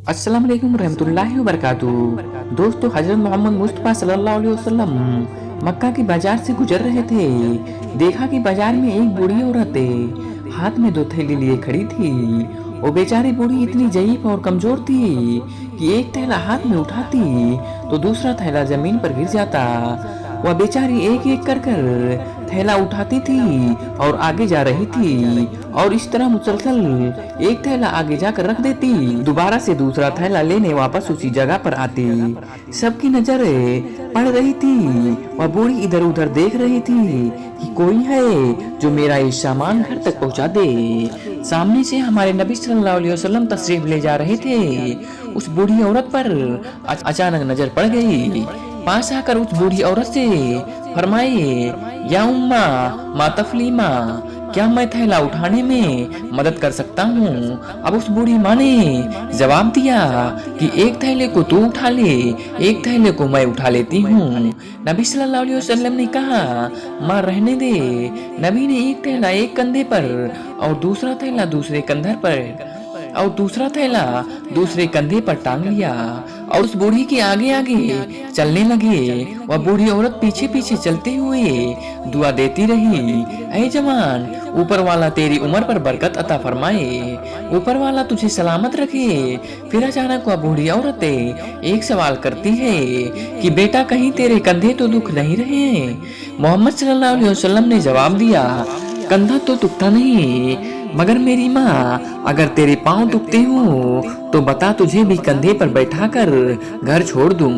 अस्सलाम वालेकुम रहमतुल्लाहि व बरकातुहू। दोस्तों, हजरत मोहम्मद मुस्तफ़ा सल्लल्लाहु अलैहि वसल्लम मक्का के बाजार से गुजर रहे थे। देखा कि बाजार में एक बूढ़ी औरत हाथ में 2 थैली लिए खड़ी थी। वो बेचारी बूढ़ी इतनी ज़ईफ और कमजोर थी कि एक थैला हाथ में उठाती तो दूसरा थैला जमीन पर गिर जाता। वह बेचारी एक एक कर थैला उठाती थी और आगे जा रही थी, और इस तरह मुसलसल एक थैला आगे जाकर रख देती, दोबारा से दूसरा थैला लेने वापस उसी जगह पर आती। सबकी नजर पड़ रही थी। वह बूढ़ी इधर उधर देख रही थी कि कोई है जो मेरा ये सामान घर तक पहुंचा दे। सामने से हमारे नबी सल्लल्लाहु अलैहि वसल्लम तशरीफ ले जा रहे थे। उस बूढ़ी औरत पर अचानक नजर पड़ गई। पास आकर उस बूढ़ी औरत से फरमाए, या उम्मा मा तफलीमा, क्या मैं थैला उठाने में मदद कर सकता हूँ? अब उस बूढ़ी माँ ने जवाब दिया कि एक थैले को तू उठा ले, एक थैले को मैं उठा लेती हूँ। नबी सल्लल्लाहु अलैहि वसल्लम ने कहा, माँ रहने दे। नबी ने एक थैला एक कंधे पर और दूसरा थैला दूसरे कंधे पर और दूसरा थैला दूसरे कंधे पर टांग लिया और उस बूढ़ी के आगे आगे चलने लगे। वह बूढ़ी औरत पीछे पीछे चलते हुए दुआ देती रही, ऐ जवान, ऊपर वाला तेरी उम्र पर बरकत अता फरमाए, ऊपर वाला तुझे सलामत रखे। फिर अचानक वह बूढ़ी औरत एक सवाल करती है कि बेटा, कहीं तेरे कंधे तो दुख नहीं रहे? मोहम्मद सल्लल्लाहु अलैहि वसल्लम ने जवाब दिया, कंधा तो दुखता नहीं, मगर मेरी माँ, अगर तेरे पाँव दुखते हो तो बता, तुझे भी कंधे पर बैठाकर घर छोड़ दूं।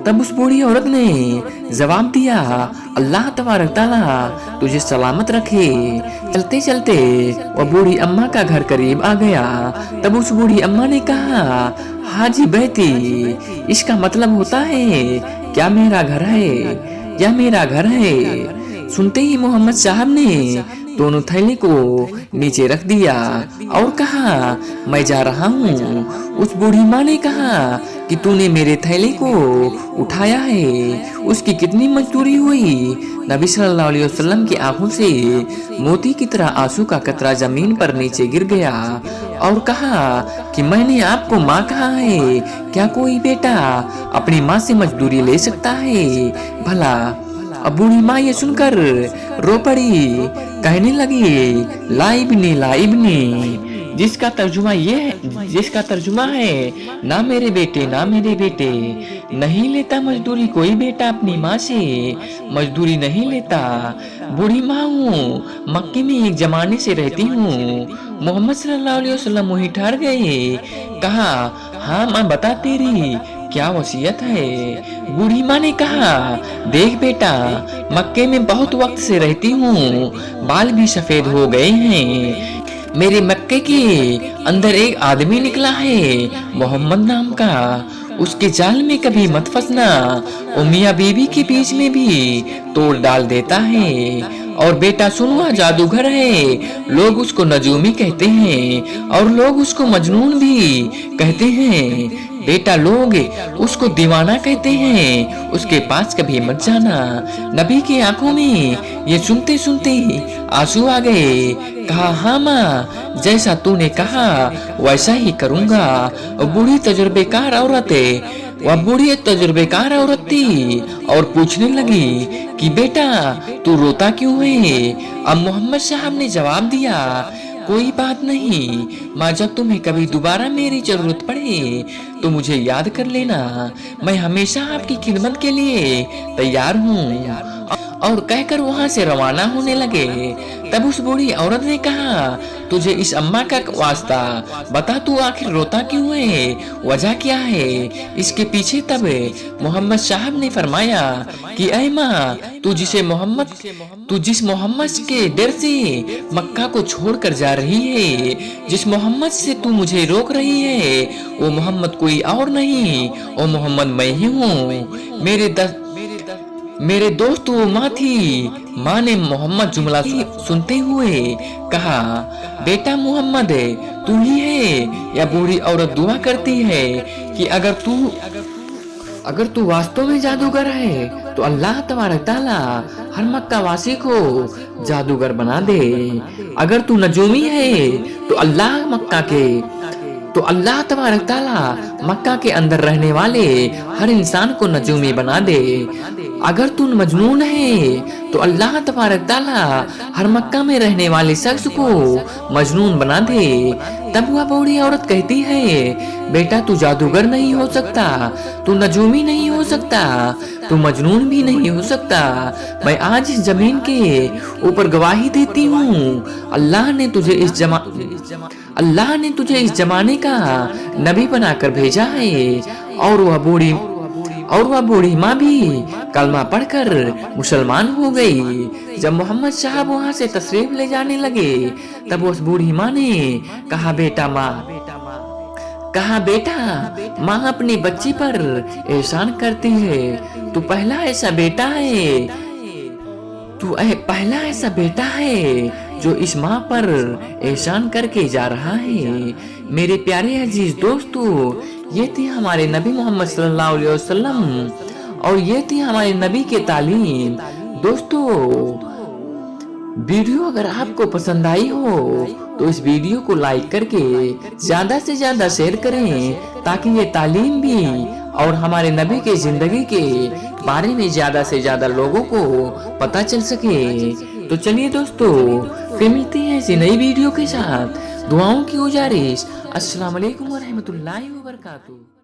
तब उस बूढ़ी औरत ने जवाब दिया, अल्लाह तबारक तआला तुझे सलामत रखे। चलते चलते वह बूढ़ी अम्मा का घर करीब आ गया। तब उस बूढ़ी अम्मा ने कहा, हाजी बेटी, इसका मतलब होता है क्या मेरा घर है? क्या मेरा घर है? सुनते ही मोहम्मद साहब ने दोनों थैले को नीचे रख दिया और कहा, मैं जा रहा हूँ। उस बूढ़ी माँ ने कहा कि तूने मेरे थैले को उठाया है, उसकी कितनी मजदूरी हुई? नबी सल्लल्लाहु अलैहि वसल्लम की आंखों से मोती की तरह आंसू का कतरा जमीन पर नीचे गिर गया और कहा कि मैंने आपको माँ कहा है, क्या कोई बेटा अपनी माँ से मजदूरी ले सकता है भला? अब बूढ़ी माँ ये सुनकर रो पड़ी, कहने लगी, लाइबनी लाइबनी, जिसका तर्जुमा है, ना मेरे बेटे, ना मेरे बेटे, नहीं लेता मजदूरी कोई बेटा अपनी माँ से, मजदूरी नहीं लेता। बूढ़ी माँ हूँ, मक्के में एक जमाने से रहती हूँ। मोहम्मद सल्लल्लाहु अलैहि वसल्लम वहीं ठहर गए। कहा, हाँ माँ, बता तेरी क्या वसीयत है? बूढ़ी माँ ने कहा, देख बेटा, मक्के में बहुत वक्त से रहती हूँ, बाल भी सफेद हो गए हैं। मेरे मक्के के अंदर एक आदमी निकला है मोहम्मद नाम का, उसके जाल में कभी मत फंसना, वो मियाँ बीवी के बीच में भी तोड़ डाल देता है। और बेटा सुन, वह जादूगर है, लोग उसको नजूमी कहते हैं और लोग उसको मजनून भी कहते हैं। बेटा, लोग उसको दीवाना कहते हैं, उसके पास कभी मत जाना। नबी की आंखों में ये सुनते सुनते आंसू आ गए। कहा, हाँ माँ, जैसा तूने कहा वैसा ही करूँगा। बूढ़ी तजुर्बेकार औरत थी और पूछने लगी कि बेटा, तू रोता क्यों है? अब मोहम्मद साहब ने जवाब दिया, कोई बात नहीं माँ, जब तुम्हें कभी दोबारा मेरी जरूरत पड़े तो मुझे याद कर लेना, मैं हमेशा आपकी खिदमत के लिए तैयार हूँ। और कहकर वहां से रवाना होने लगे। तब उस बूढ़ी औरत ने कहा, तुझे इस अम्मा का वास्ता, बता तू आखिर रोता क्यों है, वजह क्या है इसके पीछे? तब मोहम्मद साहब ने फरमाया कि ऐ माँ, तू जिस मोहम्मद के डर से मक्का को छोड़कर जा रही है, जिस मोहम्मद से तू मुझे रोक रही है, वो मोहम्मद कोई और नहीं, वो मोहम्मद मैं ही हूँ। मेरे दोस्त वो माँ थी। माँ ने मोहम्मद जुमला सुनते हुए कहा, बेटा मोहम्मद तू ही है? या बूढ़ी औरत दुआ करती है कि अगर अगर तू वास्तव में जादूगर है तो अल्लाह तबारक ताला हर मक्का वासी को जादूगर बना दे। अगर तू नजूमी है तो अल्लाह तबारक ताला मक्का के अंदर रहने वाले हर इंसान को नजूमी बना दे। अगर तू मजनून है तो अल्लाह तबारक ताला हर मक्का में रहने वाले शख्स को मजनून बना दे। तब वह बूढ़ी औरत कहती है, बेटा तू जादूगर नहीं हो सकता, तू नजूमी नहीं हो सकता, तू मजनून भी नहीं हो सकता। मैं आज इस जमीन के ऊपर गवाही देती हूँ, अल्लाह ने तुझे इस जमाने का नबी बनाकर भेजा है। और वह बूढ़ी माँ भी कलमा पढ़कर मुसलमान हो गई। जब मोहम्मद साहब वहाँ से तशरीफ ले जाने लगे तब उस बूढ़ी माँ ने कहा, बेटा माँ अपनी बच्ची पर एहसान करती है। तू पहला ऐसा बेटा है जो इस माँ पर एहसान करके जा रहा है। मेरे प्यारे अजीज दोस्तों, ये थी हमारे नबी मोहम्मद सल्लल्लाहु अलैहि वसल्लम और ये थी हमारे नबी के तालीम। दोस्तों, वीडियो अगर आपको पसंद आई हो तो इस वीडियो को लाइक करके ज्यादा से ज्यादा शेयर करें ताकि ये तालीम भी और हमारे नबी के जिंदगी के बारे में ज्यादा से ज्यादा लोगों को पता चल सके। तो चलिए दोस्तों, फिर मिलते हैं ऐसी नई वीडियो के साथ। दुआओं की गुजारिश। अस्सलाम वालेकुम व रहमतुल्लाहि व बरकातुहू।